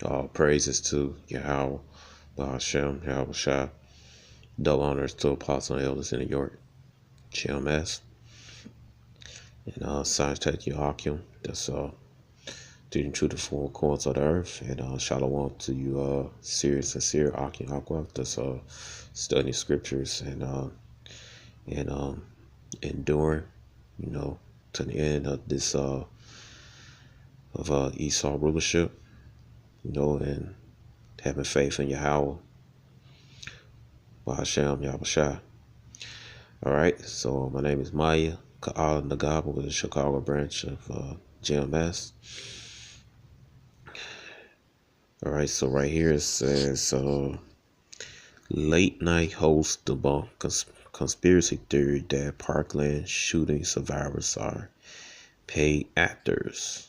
All praises to Yahweh, Bahashem, Yahweh Shai. Double honors to Apostle and Elders in New York, GMS, and Science Tech Yahakim. That's teaching true to four corners of the earth. And Shalom to you, serious, sincere Akim Aqua. That's studying scriptures and enduring, to the end of this of Esau rulership, and having faith in Yahweh, Bahashem, Yahweh Shai. All right, so my name is Maya Ka'al Nagab with the Chicago branch of GMS. All right, so right here it says late night host debunk conspiracy theory that Parkland shooting survivors are paid actors.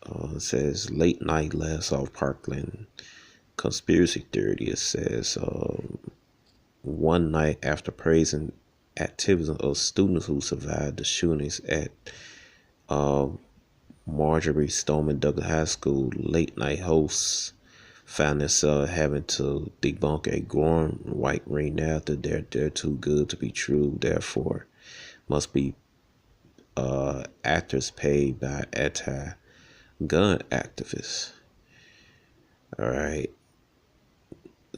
It says late night last off Parkland conspiracy theory. It says one night after praising activism of students who survived the shootings at Marjorie Stoneman Douglas High School, late night hosts found themselves having to debunk a growing white ring narrative that they're too good to be true, therefore must be actors paid by anti-gun activists. All right.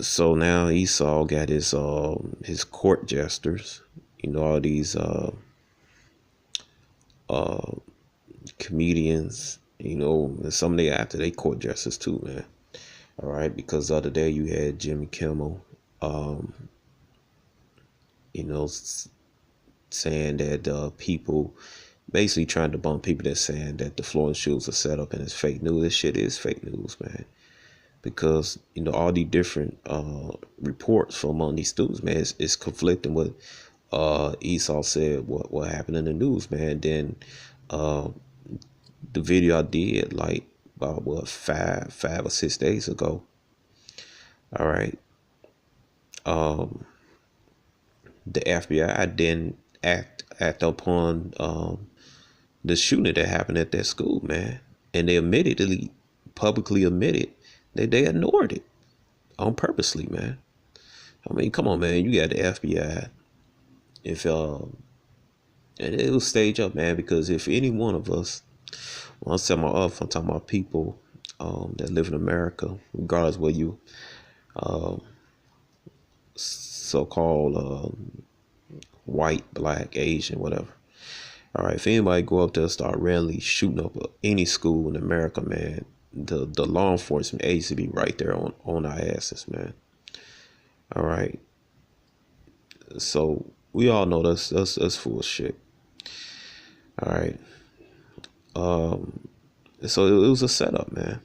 So now Esau got his court jesters, all these comedians, and some of the after they court jesters too, man. All right, because the other day you had Jimmy Kimmel, saying that people basically trying to bump people that's saying that the Florida shootings are set up and it's fake news. This shit is fake news, man. Because all the different reports from among these students, man, it's conflicting with Esau said what happened in the news, man. Then the video I did like about 5 or 6 days ago. All right. The FBI didn't act upon the shooting that happened at that school, man, and they publicly admitted that they ignored it on purposely, man. I mean, come on, man, you got the FBI. And it was staged up, man, because if any one of us, I'm talking about people that live in America, regardless where you so-called white, black, Asian, whatever. All right, if anybody go up there and start randomly shooting up any school in America, man, the law enforcement agency be right there on our asses, man. All right. So we all know that's full of shit. All right. So it was a setup, man.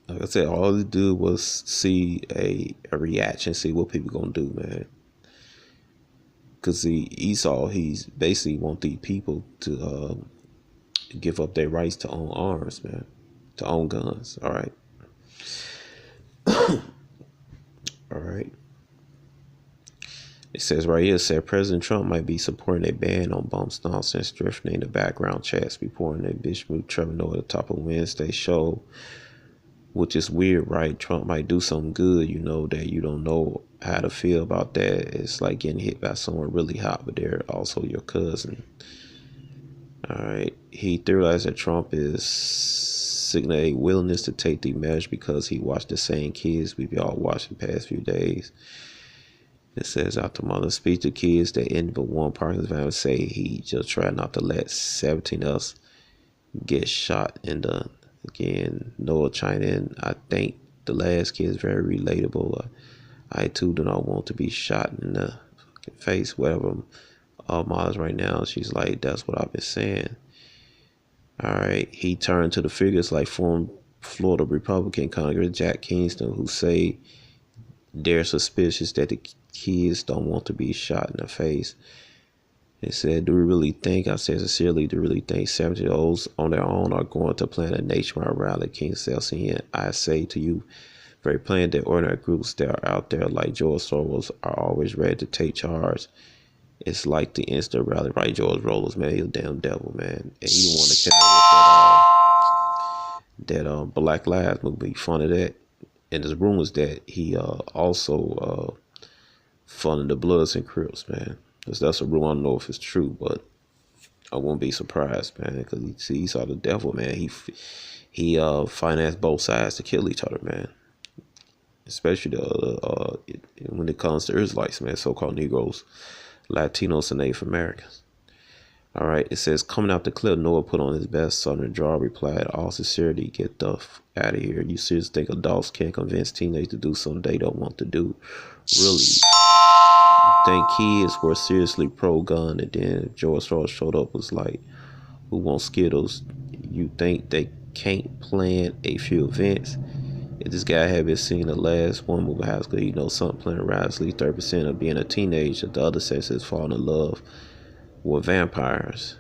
Like I said, all they do was see a reaction, see what people gonna do, man. Cause Esau, he's basically want these people to give up their rights to own arms, man, to own guns. All right. All right. It says right here, it said President Trump might be supporting a ban on bump stomps and strengthening the background checks, reporting that Bishop Trevor Noah at the top of Wednesday's show, which is weird, right? Trump might do something good, that you don't know how to feel about that. It's like getting hit by someone really hot, but they're also your cousin. All right. He theorized that Trump is signaling a willingness to take the measure because he watched the same kids we've all watched the past few days. It says after Mother's speech to kids that ended but one Parkinson's van say he just tried not to let 17 of us get shot in the again Noah China, and I think the last kid is very relatable. I too do not want to be shot in the face, whatever. Mars right now, she's like, that's what I've been saying. All right, he turned to the figures like former Florida Republican Congressman Jack Kingston, who say they're suspicious that the kids don't want to be shot in the face. They said, do we really think, I said sincerely, do we really think 70-year-olds on their own are going to plan a nationwide rally? King Celsius, and I say to you very plain that ordinary groups that are out there like George Soros are always ready to take charge. It's like the instant rally, right? George Soros, man, he's a damn devil, man. And he don't want to carry with that that Black Lives would be fun of that. And there's rumors that he also funded the Bloods and Crips, man. That's a rumor. I don't know if it's true, but I won't be surprised, man, because he saw the devil, man. He financed both sides to kill each other, man. Especially when it comes to Israelites, man, so-called Negroes, Latinos, and Native Americans. All right, it says, coming out the clip, Noah put on his best Southern drawl, replied, all sincerity, get the f out of here. You seriously think adults can't convince teenagers to do something they don't want to do? Really? Think kids were seriously pro-gun, and then George Ross showed up, was like, who wants Skittles? You think they can't plan a few events? If this guy had been seeing the last one movie high school, you know something playing around, at least 30% of being a teenager, the other sex is falling in love with vampires.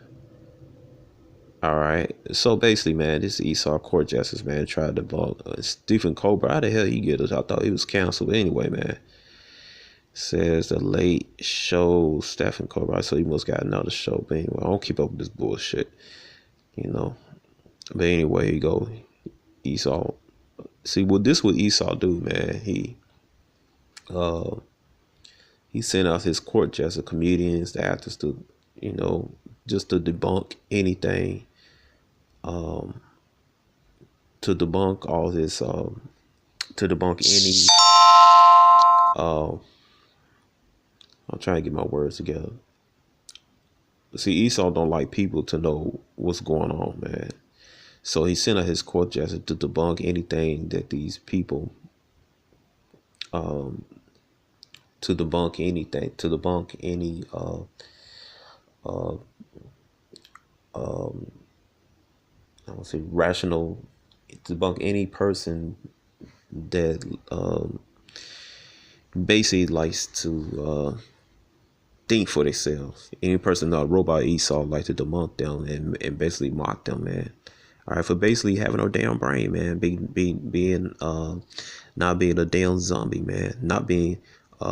Alright, so basically, man, this Esau Court Justice, man, tried to bump Stephen Colbert. How the hell he get us? I thought he was canceled. But anyway, man, says the late show Stephen Colbert, so he must got another show. But anyway, I don't keep up with this bullshit, you know. But anyway, here you go. Esau. See, what Esau do, man, he sent out his court justice, comedians, the actors to, you know, just to debunk anything, to debunk all this, to debunk any, I'm trying to get my words together. See, Esau don't like people to know what's going on, man. So he sent out his court justice to debunk anything that these people, to debunk any, I don't say rational, to debunk any person that basically likes to think for themselves. Any person, robot Esau, like to debunk them and basically mock them, man. All right, for basically having no damn brain, man, being not being a damn zombie, man, not being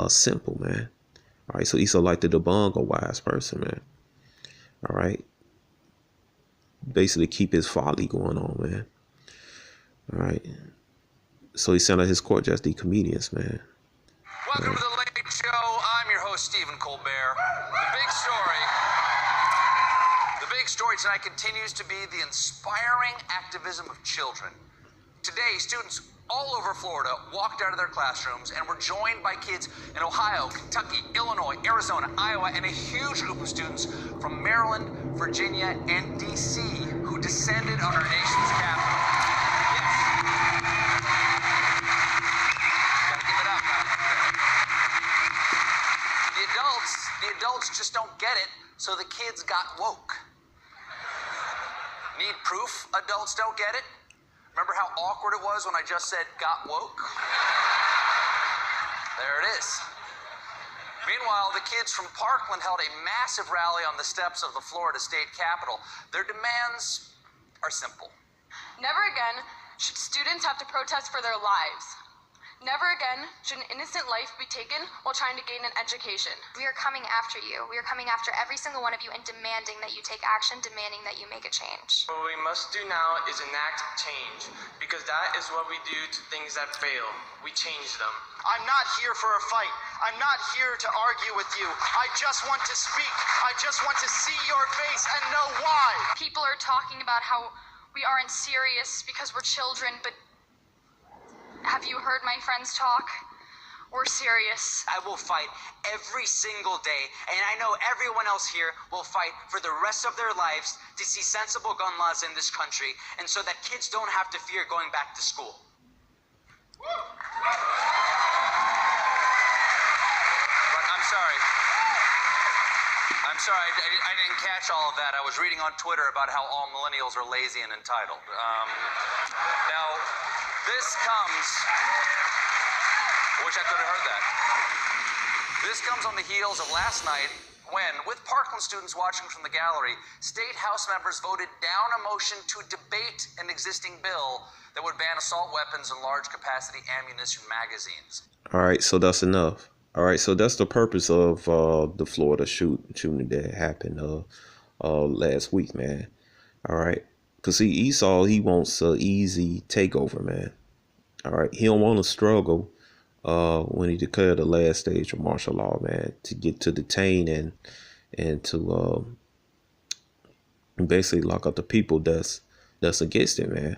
simple, man. All right, so Esau like to debunk a wise person, man. All right, basically keep his folly going on, man. All right, so he sent out his court justice, comedians, man. Welcome to the Late Show. I'm your host, Stephen Colbert. The big story tonight continues to be the inspiring activism of children. Today, students all over Florida walked out of their classrooms and were joined by kids in Ohio, Kentucky, Illinois, Arizona, Iowa, and a huge group of students from Maryland, Virginia, and D.C. who descended on our nation's capital. Yes. Gotta give it up. The adults just don't get it, so the kids got woke. Need proof adults don't get it? Remember how awkward it was when I just said got woke? There it is. Meanwhile, the kids from Parkland held a massive rally on the steps of the Florida state capitol. Their demands are simple. Never again should students have to protest for their lives. Never again should an innocent life be taken while trying to gain an education. We are coming after you. We are coming after every single one of you and demanding that you take action, demanding that you make a change. What we must do now is enact change, because that is what we do to things that fail. We change them. I'm not here for a fight. I'm not here to argue with you. I just want to speak. I just want to see your face and know why. People are talking about how we aren't serious because we're children, but have you heard my friends talk? We're serious. I will fight every single day, and I know everyone else here will fight for the rest of their lives to see sensible gun laws in this country, and so that kids don't have to fear going back to school. But I'm sorry, I didn't catch all of that. I was reading on Twitter about how all millennials are lazy and entitled. Now, this comes, wish I could have heard that. This comes on the heels of last night when, with Parkland students watching from the gallery, state House members voted down a motion to debate an existing bill that would ban assault weapons and large capacity ammunition magazines. All right, so that's enough. All right, so that's the purpose of the Florida shooting that happened last week, man. All right, Cause see, Esau, he wants an easy takeover, man. All right, he don't want to struggle. When he declared the last stage of martial law, man, to get to detain and to basically lock up the people that's against it, man.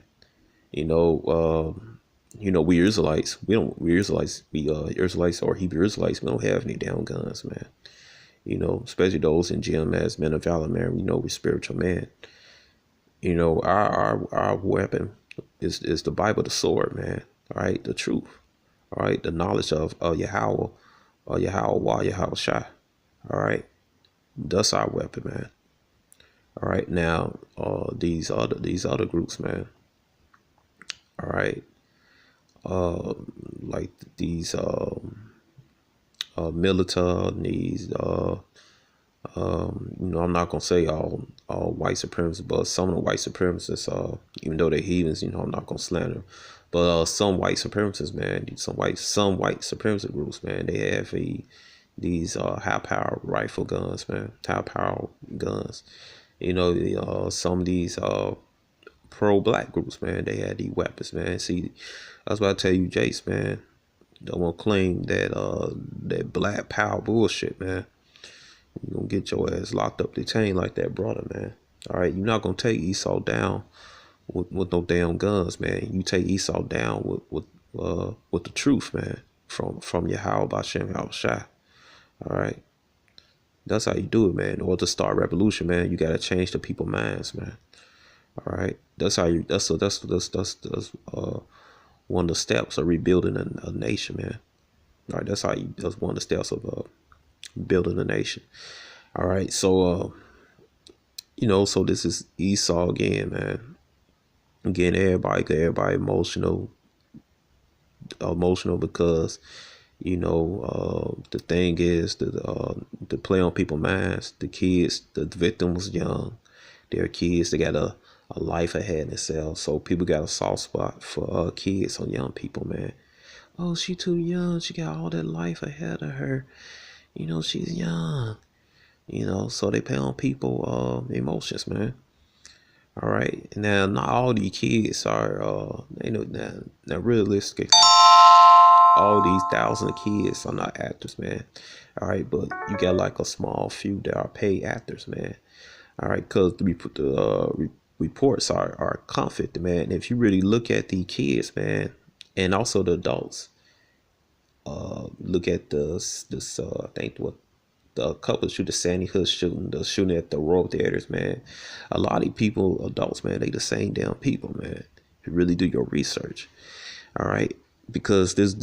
You know, we Israelites, Israelites or Hebrew Israelites, we don't have any damn guns, man. You know, especially those in GMS, men of valor, man. You know, we're spiritual men. You know, our weapon is the Bible, the sword, man. All right, the truth. All right, the knowledge of Yahweh, Yahweh Shai. All right, that's our weapon, man. All right, now these other groups, man. All right, like these militant, these I'm not gonna say all white supremacists, but some of the white supremacists, even though they're heathens, I'm not gonna slander them. But some white supremacists, man, some white supremacist groups, man, they have these high power rifle guns, man, high power guns. Some of these pro black groups, man, they had these weapons, man. See, that's what I tell you, Jace, man. Don't want to claim that black power bullshit, man. You're gonna get your ass locked up, detained like that, brother, man. All right, you're not gonna take Esau down with no damn guns, man. You take Esau down with the truth, man, from Yahweh Bashem Shai. All right, that's how you do it, man. In order to start a revolution, man, you gotta change the people's minds, man. All right, that's how you. That's one of the steps of rebuilding a nation, man. All right, that's one of the steps of building a nation. All right, so so this is Esau again, man. Again, everybody emotional because the thing is to play on people's minds. The kids, the victim was young. They're kids. They got a life ahead of themselves. So people got a soft spot for kids on young people, man. Oh, she too young. She got all that life ahead of her. She's young. So they play on people emotions, man. All right. Now, not all these kids are, now realistic. All these thousands of kids are not actors, man. All right. But you got like a small few that are paid actors, man. All right. Because the reports are confident, man. And if you really look at the kids, man, and also the adults, look at this I think what the couple shoot, the Sandy Hook shooting, the shooting at the Royal Theaters, man. A lot of people, adults, man, they the same damn people, man. You really do your research. All right. Because this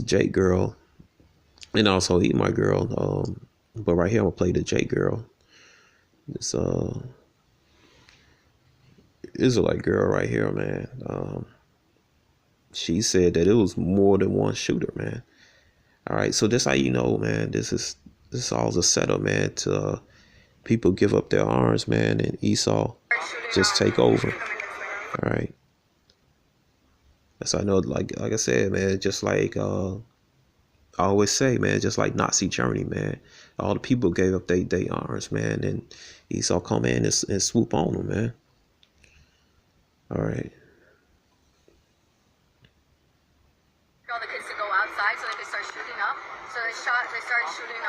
J girl, and also my girl, but right here I'm gonna play the J girl. This Israelite girl right here, man. She said that it was more than one shooter, man. All right, so this how you know, man. This is all a setup, man. To people give up their arms, man, and Esau just take over. All right. So I know, like I said, man. Just like I always say, man. Just like Nazi Germany, man. All the people gave up their arms, man, and Esau come in and swoop on them, man. All right. All the kids to go outside so they could start shooting up. So they started shooting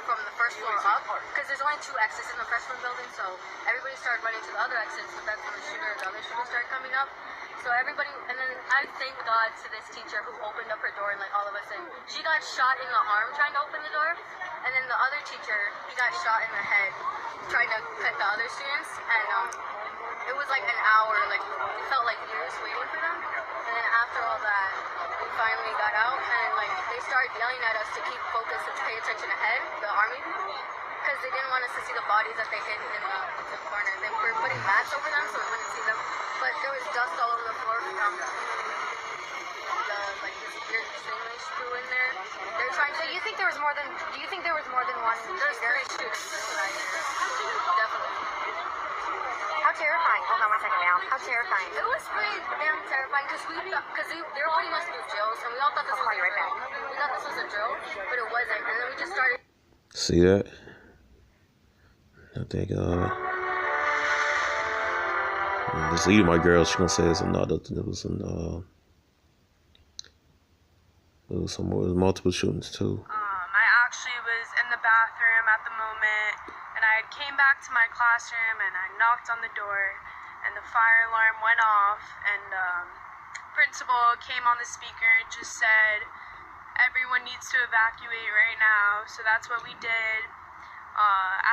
from the first floor up because there's only 2 exits in the freshman building. So everybody started running to the other exits, but that's when the other shooter started coming up. So everybody, and then I thank God to this teacher who opened up her door and like all of us, and she got shot in the arm trying to open the door, and then the other teacher, he got shot in the head trying to cut the other students, and it was like an hour, like it felt like years waiting for them. And then after all that, we finally got out, and like they started yelling at us to keep focus and to pay attention ahead, the army people, because they didn't want us to see the bodies that they hid in the corner. They were putting mats over them so we wouldn't see them, but there was dust all over the floor from this weird thing they threw in there. They're trying to. Do you think there was more than one? There's 3 shooters. Definitely. How terrifying. Hold on one second now. How terrifying. It was pretty damn terrifying because they were putting us through drills and we all thought this was a drill. We thought this was a drill, but it wasn't. And then we just started. See that? I think This leader, my girl, she gonna say it's another. There was some more, multiple shootings too. I actually was in the bathroom at the moment, and I came back to my classroom and I knocked on the door, and the fire alarm went off, and principal came on the speaker and just said, everyone needs to evacuate right now. So that's what we did.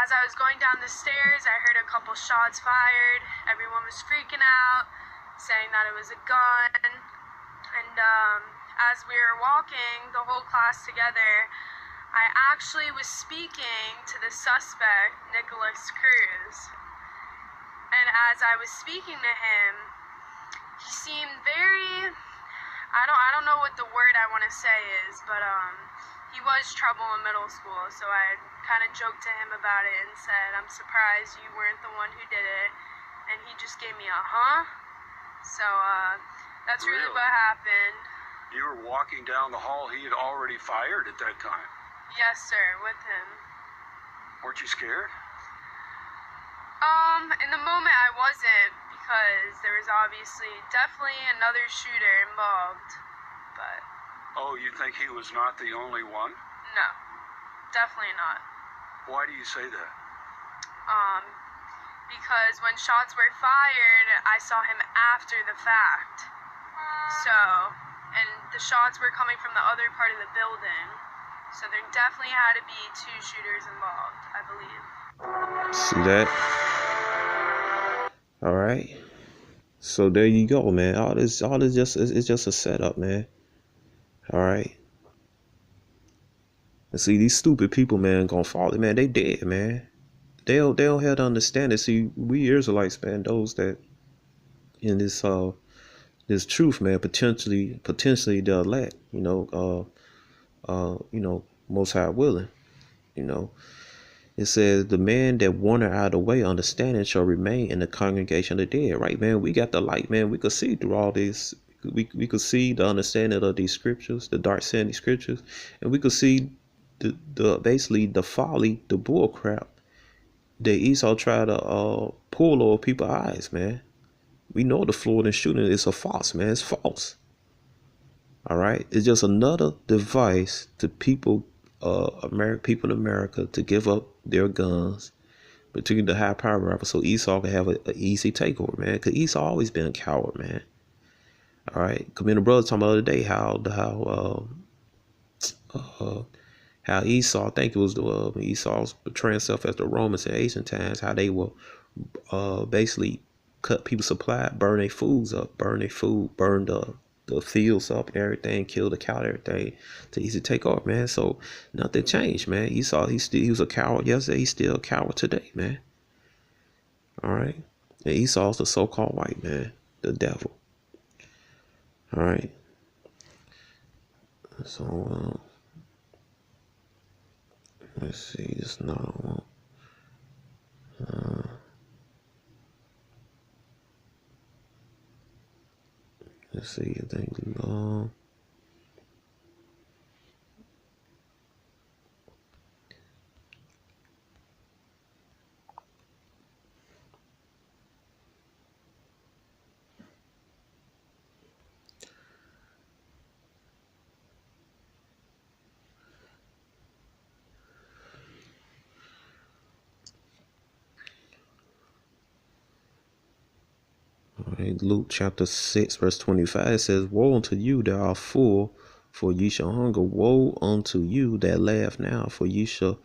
As I was going down the stairs, I heard a couple shots fired. Everyone was freaking out, saying that it was a gun. And as we were walking, the whole class together, I actually was speaking to the suspect, Nicholas Cruz. And as I was speaking to him, he seemed very, I don't know what the word I want to say is, but he was trouble in middle school, so I kind of joked to him about it and said, I'm surprised you weren't the one who did it. And he just gave me a huh? So that's really what happened. You were walking down the hall, he had already fired at that time. Yes, sir, with him. Weren't you scared? In the moment I wasn't, because there was obviously definitely another shooter involved, but... Oh, you think he was not the only one? No, definitely not. Why do you say that? Because when shots were fired, I saw him after the fact. So, and the shots were coming from the other part of the building. So there definitely had to be two shooters involved, I believe. See that? All right. So there you go, man. All this just it's just a setup, man. All right. And see, these stupid people, man, gonna fall. Man, they dead, man. They don't have to understand it. See, we Israelites, man, those that in this truth, man, potentially the elect, most high willing, It says the man that wander out of the way understanding shall remain in the congregation of the dead. Right, man. We got the light, man. We could see through all this. We could see the understanding of these scriptures, the dark sandy scriptures, and we could see the basically the folly, the bull crap that Esau tried to pull over people's eyes, man. We know the Florida shooting is a false, man. It's false. All right, it's just another device to people in America to give up their guns, particularly the high power rifle, so Esau can have an easy takeover, man. Because Esau always been a coward, man. All right, come in the brother talking about the other day how Esau, I think it was Esau's portraying himself as the Romans in ancient times, how they will basically cut people's supply, burn their foods up, burn their food, burn the fields up and everything, kill the cow, everything to easy take off, man. So nothing changed, man. Esau, he was a coward yesterday, he's still a coward today, man. All right. And Esau's the so-called white man, the devil. All right. So let's see, this not one. Let's see, I think long. Luke chapter 6 verse 25, it says, woe unto you that are full, for ye shall hunger. Woe unto you that laugh now, for ye shall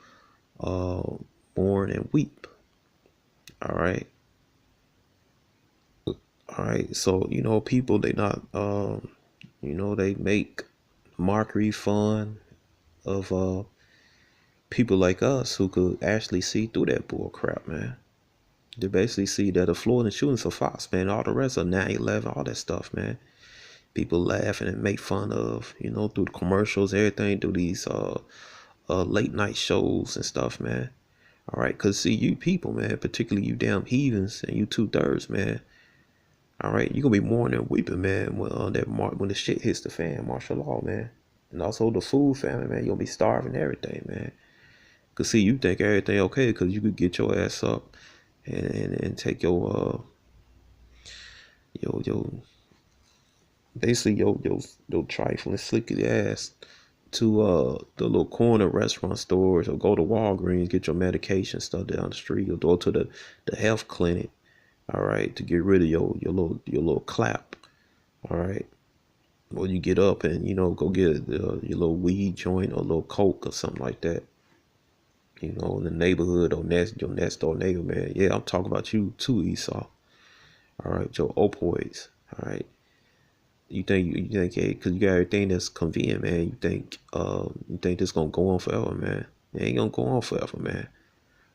mourn and weep. All right. So people, they not they make mockery fun of people like us who could actually see through that bull crap, man. They basically see that the Florida shootings are false, man. All the rest of 9/11, all that stuff, man. People laughing and make fun of, through the commercials, everything, through these late night shows and stuff, man. All right, because see, you people, man, particularly you damn heathens and you 2/3, man. All right, you're going to be mourning and weeping, man, when the shit hits the fan, martial law, man. And also the food famine, man. You're going to be starving everything, man. Because see, you think everything okay because you could get your ass up and take your yo, basically yo trifling, slicky ass to the little corner restaurant stores, or go to Walgreens, get your medication stuff down the street, or go to the health clinic, all right, to get rid of your little clap, all right. Or you get up and go get your little weed joint or a little coke or something like that. In the neighborhood, or your next door neighbor, man. Yeah, I'm talking about you too, Esau. All right, your opioids. All right. You think, hey, because you got everything that's convenient, man. You think this gonna go on forever, man. It ain't gonna go on forever, man.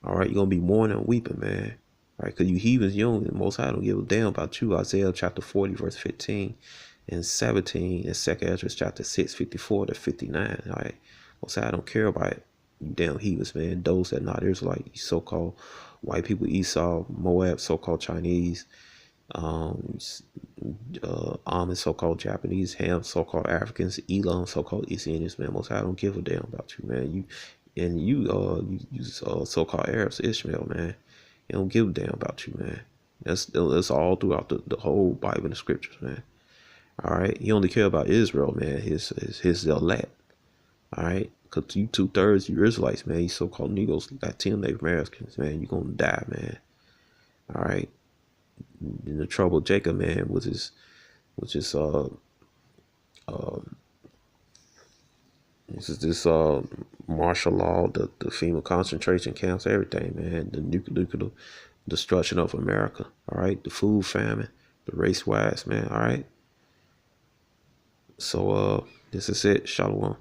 All right, you're gonna be mourning and weeping, man. All right, because you heathens, the Most High don't give a damn about you. Isaiah chapter 40, verse 15 and 17, and 2nd Ezra chapter 6, 54 to 59. All right, Most High don't care about it. You damn heathens, man. Those that not Israelite, so-called white people, Esau, Moab, so-called Chinese, Amin, so-called Japanese, Ham, so-called Africans, Elam, so-called East Indians, man. Most I don't give a damn about you, man. You so-called Arabs, Ishmael, man. They don't give a damn about you, man. That's all throughout the whole Bible and the scriptures, man. All right, he only care about Israel, man. His elect. All right, because you 2/3 you Israelites, man. You so-called Negroes, Latino, Native Americans, man. You gonna die, man. All right. In the trouble, Jacob, man, was his this martial law, the female concentration camps, everything, man. The nuclear destruction of America. All right, the food famine, the race wise, man. All right. So this is it. Shalom.